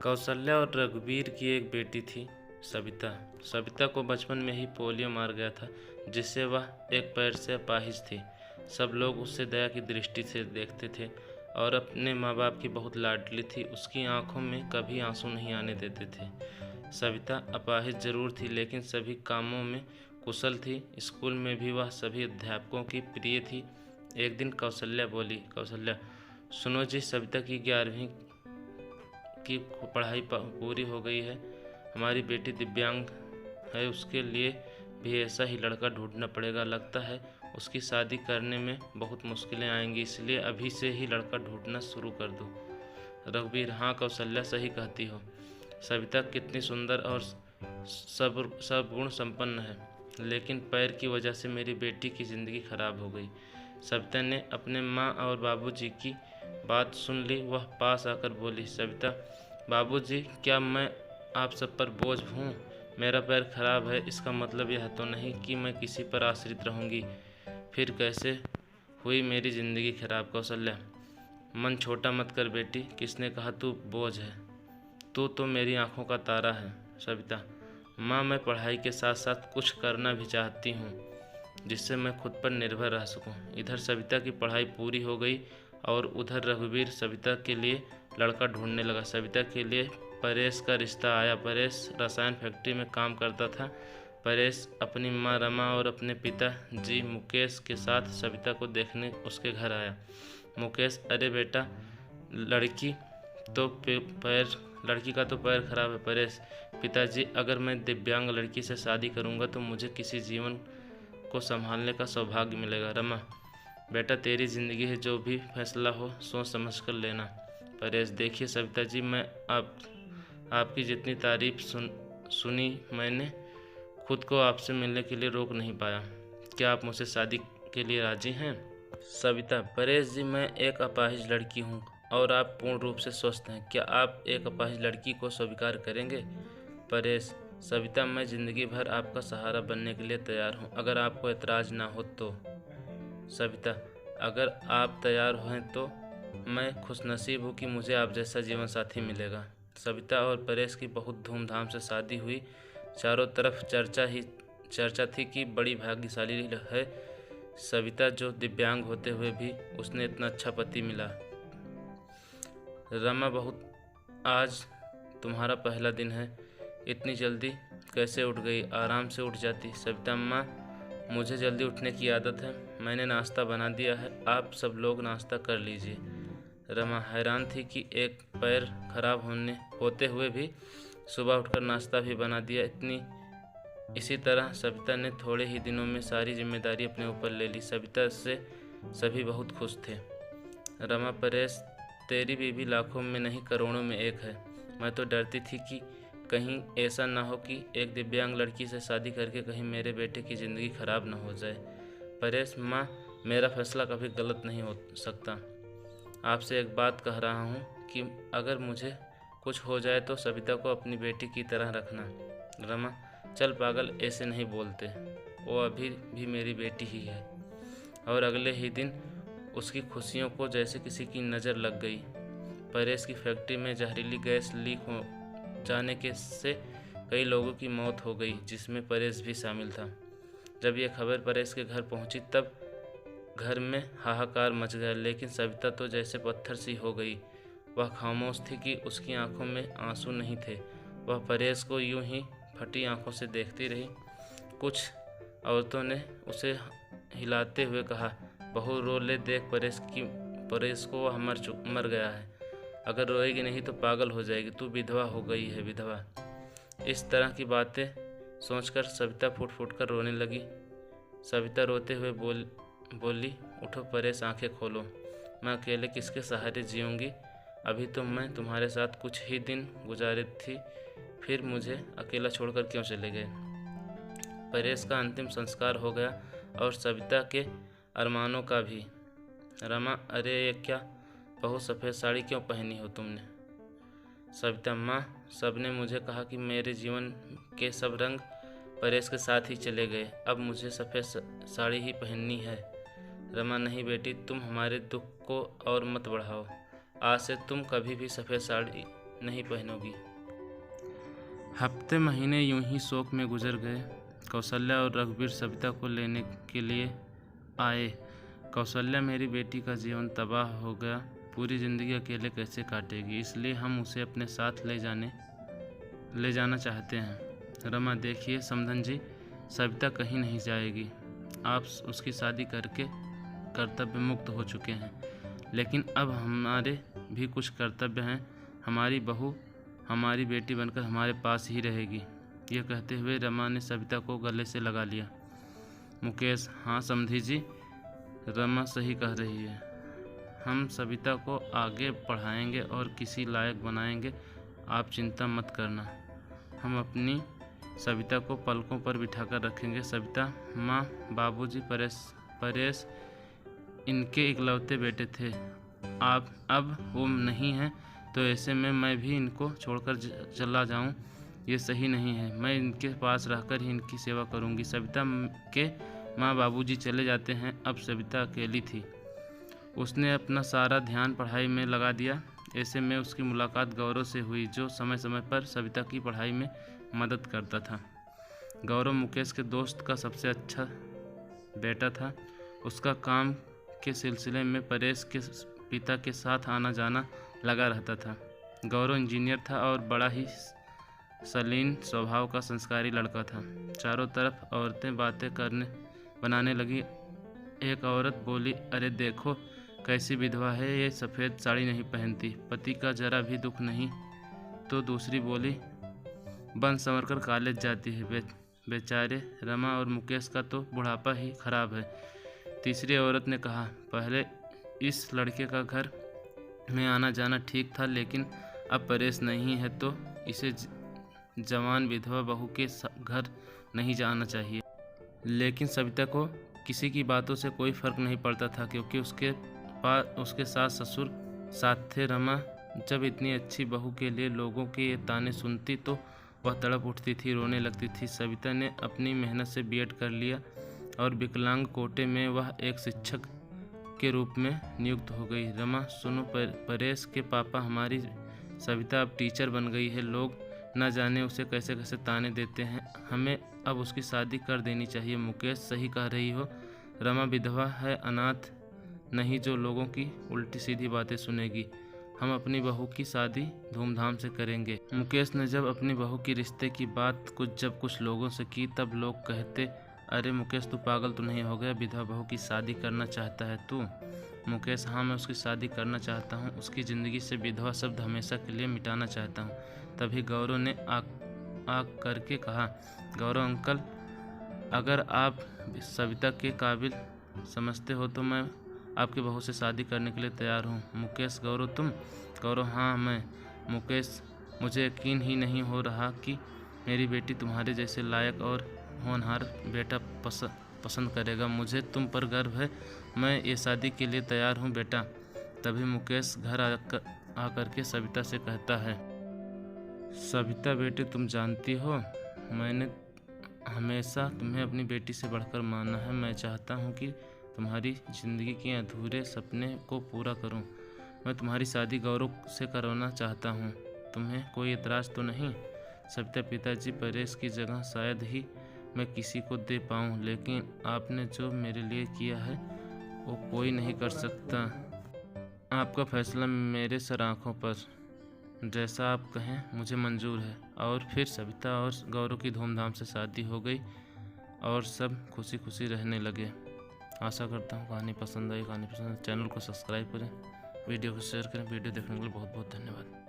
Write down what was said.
कौशल्या और रघुवीर की एक बेटी थी, सविता। सविता को बचपन में ही पोलियो मार गया था, जिससे वह एक पैर से अपाहिज थी। सब लोग उससे दया की दृष्टि से देखते थे और अपने माँ बाप की बहुत लाडली थी। उसकी आंखों में कभी आंसू नहीं आने देते थे। सविता अपाहिज जरूर थी, लेकिन सभी कामों में कुशल थी। स्कूल में भी वह सभी अध्यापकों की प्रिय थी। एक दिन कौशल्या बोली, कौशल्या, सुनो जी, सविता की 11वीं की पढ़ाई पूरी हो गई है। हमारी बेटी दिव्यांग है, उसके लिए भी ऐसा ही लड़का ढूंढना पड़ेगा। लगता है उसकी शादी करने में बहुत मुश्किलें आएंगी, इसलिए अभी से ही लड़का ढूंढना शुरू कर दो। रघुवीर, हाँ कौशल्या, सही कहती हो। सविता कितनी सुंदर और सब गुण संपन्न है, लेकिन पैर की वजह से मेरी बेटी की ज़िंदगी खराब हो गई। सविता ने अपने माँ और बाबूजी की बात सुन ली। वह पास आकर बोली, सविता, बाबूजी, क्या मैं आप सब पर बोझ हूँ? मेरा पैर खराब है, इसका मतलब यह तो नहीं कि मैं किसी पर आश्रित रहूँगी। फिर कैसे हुई मेरी ज़िंदगी खराब? कौशल्या, मन छोटा मत कर बेटी, किसने कहा तू बोझ है? तू तो मेरी आंखों का तारा है। सविता, माँ, मैं पढ़ाई के साथ साथ कुछ करना भी चाहती हूँ, जिससे मैं खुद पर निर्भर रह सकूँ। इधर सविता की पढ़ाई पूरी हो गई और उधर रघुवीर सविता के लिए लड़का ढूंढने लगा। सविता के लिए परेश का रिश्ता आया। परेश रसायन फैक्ट्री में काम करता था। परेश अपनी माँ रमा और अपने पिता जी मुकेश के साथ सविता को देखने उसके घर आया। मुकेश, अरे बेटा, लड़की का तो पैर खराब है। परेश, पिताजी, अगर मैं दिव्यांग लड़की से शादी करूंगा तो मुझे किसी जीवन को संभालने का सौभाग्य मिलेगा। रमा, बेटा, तेरी ज़िंदगी है, जो भी फैसला हो सोच समझ कर लेना। परेश, देखिए सविता जी, मैं आपकी जितनी तारीफ सुनी, मैंने खुद को आपसे मिलने के लिए रोक नहीं पाया। क्या आप मुझसे शादी के लिए राजी हैं? सविता, परेश जी, मैं एक अपाहिज लड़की हूँ और आप पूर्ण रूप से स्वस्थ हैं। क्या आप एक अपाहिज लड़की को स्वीकार करेंगे? परेश, सविता, मैं ज़िंदगी भर आपका सहारा बनने के लिए तैयार हूँ, अगर आपको एतराज़ ना हो तो। सविता, अगर आप तैयार हैं तो मैं खुशनसीब हूँ कि मुझे आप जैसा जीवन साथी मिलेगा। सविता और परेश की बहुत धूमधाम से शादी हुई। चारों तरफ चर्चा थी कि बड़ी भाग्यशाली है सविता, जो दिव्यांग होते हुए भी उसने इतना अच्छा पति मिला। रमा, आज तुम्हारा पहला दिन है, इतनी जल्दी कैसे उठ गई? आराम से उठ जाती। सविता, माँ, मुझे जल्दी उठने की आदत है, मैंने नाश्ता बना दिया है, आप सब लोग नाश्ता कर लीजिए। रमा हैरान थी कि एक पैर खराब होते हुए भी सुबह उठकर नाश्ता भी बना दिया। इसी तरह सविता ने थोड़े ही दिनों में सारी जिम्मेदारी अपने ऊपर ले ली। सविता से सभी बहुत खुश थे। रमा, परेश, तेरी बीवी लाखों में नहीं करोड़ों में एक है। मैं तो डरती थी कि कहीं ऐसा ना हो कि एक दिव्यांग लड़की से शादी करके कहीं मेरे बेटे की ज़िंदगी खराब ना हो जाए। परेश, माँ, मेरा फैसला कभी गलत नहीं हो सकता। आपसे एक बात कह रहा हूँ कि अगर मुझे कुछ हो जाए तो सविता को अपनी बेटी की तरह रखना। रमा, चल पागल, ऐसे नहीं बोलते, वो अभी भी मेरी बेटी ही है। और अगले ही दिन उसकी खुशियों को जैसे किसी की नज़र लग गई। परेश की फैक्ट्री में जहरीली गैस लीक हो जाने से कई लोगों की मौत हो गई, जिसमें परेश भी शामिल था। जब यह खबर परेश के घर पहुंची तब घर में हाहाकार मच गया, लेकिन सविता तो जैसे पत्थर सी हो गई। वह खामोश थी कि उसकी आंखों में आंसू नहीं थे। वह परेश को यूं ही फटी आंखों से देखती रही। कुछ औरतों ने उसे हिलाते हुए कहा, बहू, रो ले, देख परेश को वह मर गया है, अगर रोएगी नहीं तो पागल हो जाएगी, तू विधवा हो गई है, विधवा। इस तरह की बातें सोचकर सविता फूट फूट कर रोने लगी। सविता रोते हुए बोली, उठो परेश, आंखें खोलो, मैं अकेले किसके सहारे जीऊँगी? अभी तो मैं तुम्हारे साथ कुछ ही दिन गुजारी थी, फिर मुझे अकेला छोड़कर क्यों चले गए? परेश का अंतिम संस्कार हो गया और सविता के अरमानों का भी। रमा, अरे ये क्या बहू, सफ़ेद साड़ी क्यों पहनी हो तुमने? सविता, माँ, सबने मुझे कहा कि मेरे जीवन के सब रंग परेश के साथ ही चले गए, अब मुझे सफ़ेद साड़ी ही पहननी है। रमा, नहीं बेटी, तुम हमारे दुख को और मत बढ़ाओ, आज से तुम कभी भी सफ़ेद साड़ी नहीं पहनोगी। हफ्ते महीने यूं ही शोक में गुजर गए। कौशल्या और रघुवीर सविता को लेने के लिए आए। कौशल्या, मेरी बेटी का जीवन तबाह हो गया, पूरी ज़िंदगी अकेले कैसे काटेगी, इसलिए हम उसे अपने साथ ले जाना चाहते हैं। रमा, देखिए समधन जी, सविता कहीं नहीं जाएगी। आप उसकी शादी करके कर्तव्य मुक्त हो चुके हैं, लेकिन अब हमारे भी कुछ कर्तव्य हैं। हमारी बहू हमारी बेटी बनकर हमारे पास ही रहेगी। यह कहते हुए रमा ने सविता को गले से लगा लिया। मुकेश, हाँ समधी जी, रमा सही कह रही है। हम सविता को आगे पढ़ाएंगे और किसी लायक बनाएंगे, आप चिंता मत करना। हम अपनी सविता को पलकों पर बिठाकर रखेंगे। सविता, माँ, बाबूजी परेश इनके इकलौते बेटे थे। आप अब वो नहीं हैं, तो ऐसे में मैं भी इनको छोड़कर चला जाऊं, ये सही नहीं है। मैं इनके पास रहकर ही इनकी सेवा करूंगी। सविता के माँ बाबूजी चले जाते हैं। अब सविता अकेली थी। उसने अपना सारा ध्यान पढ़ाई में लगा दिया। ऐसे में उसकी मुलाकात गौरव से हुई, जो समय समय पर सविता की पढ़ाई में मदद करता था। गौरव मुकेश के दोस्त का सबसे अच्छा बेटा था। उसका काम के सिलसिले में परेश के पिता के साथ आना जाना लगा रहता था। गौरव इंजीनियर था और बड़ा ही शालीन स्वभाव का संस्कारी लड़का था। चारों तरफ औरतें बातें बनाने लगी। एक औरत बोली, अरे देखो कैसी विधवा है, ये सफ़ेद साड़ी नहीं पहनती, पति का जरा भी दुख नहीं। तो दूसरी बोली, बन संवर कर कॉलेज जाती है, बेचारे रमा और मुकेश का तो बुढ़ापा ही खराब है। तीसरी औरत ने कहा, पहले इस लड़के का घर में आना जाना ठीक था, लेकिन अब परेश नहीं है तो इसे जवान विधवा बहू के घर नहीं जाना चाहिए। लेकिन सविता को किसी की बातों से कोई फर्क नहीं पड़ता था, क्योंकि उसके सास ससुर साथ थे। रमा जब इतनी अच्छी बहू के लिए लोगों के ये ताने सुनती तो वह तड़प उठती थी, रोने लगती थी। सविता ने अपनी मेहनत से बीएड कर लिया और विकलांग कोटे में वह एक शिक्षक के रूप में नियुक्त हो गई। रमा, सुनो, परेश के पापा, हमारी सविता अब टीचर बन गई है। लोग न जाने उसे कैसे कैसे ताने देते हैं। हमें अब उसकी शादी कर देनी चाहिए। मुकेश, सही कह रही हो। रमा विधवा है, अनाथ नहीं, जो लोगों की उल्टी सीधी बातें सुनेगी। हम अपनी बहू की शादी धूमधाम से करेंगे। मुकेश ने जब अपनी बहू की रिश्ते की बात कुछ लोगों से की, तब लोग कहते, अरे मुकेश, तू पागल तो नहीं हो गया, विधवा बहू की शादी करना चाहता है तू? मुकेश, हाँ, मैं उसकी शादी करना चाहता हूँ, उसकी ज़िंदगी से विधवा शब्द हमेशा के लिए मिटाना चाहता हूँ। तभी गौरव ने आग करके कहा, गौरव अंकल, अगर आप सविता के काबिल समझते हो तो मैं आपकी बहू से शादी करने के लिए तैयार हूँ। मुकेश, गौरव तुम? गौरव, हाँ मैं। मुकेश, मुझे यकीन ही नहीं हो रहा कि मेरी बेटी तुम्हारे जैसे लायक और होनहार बेटा पसंद करेगा। मुझे तुम पर गर्व है। मैं ये शादी के लिए तैयार हूँ बेटा। तभी मुकेश घर आकर के सविता से कहता है, सविता बेटी, तुम जानती हो मैंने हमेशा तुम्हें अपनी बेटी से बढ़कर माना है। मैं चाहता हूँ कि तुम्हारी ज़िंदगी के अधूरे सपने को पूरा करूँ। मैं तुम्हारी शादी गौरव से करवाना चाहता हूँ। तुम्हें कोई एतराज़ तो नहीं? सविता, पिताजी परेश की जगह शायद ही मैं किसी को दे पाऊँ, लेकिन आपने जो मेरे लिए किया है वो कोई नहीं कर सकता। आपका फैसला मेरे सर आँखों पर, जैसा आप कहें मुझे मंजूर है। और फिर सविता और गौरव की धूमधाम से शादी हो गई और सब खुशी खुशी रहने लगे। आशा करता हूँ कहानी पसंद आई। कहानी पसंद चैनल को सब्सक्राइब करें, वीडियो को शेयर करें। वीडियो देखने के लिए बहुत बहुत धन्यवाद।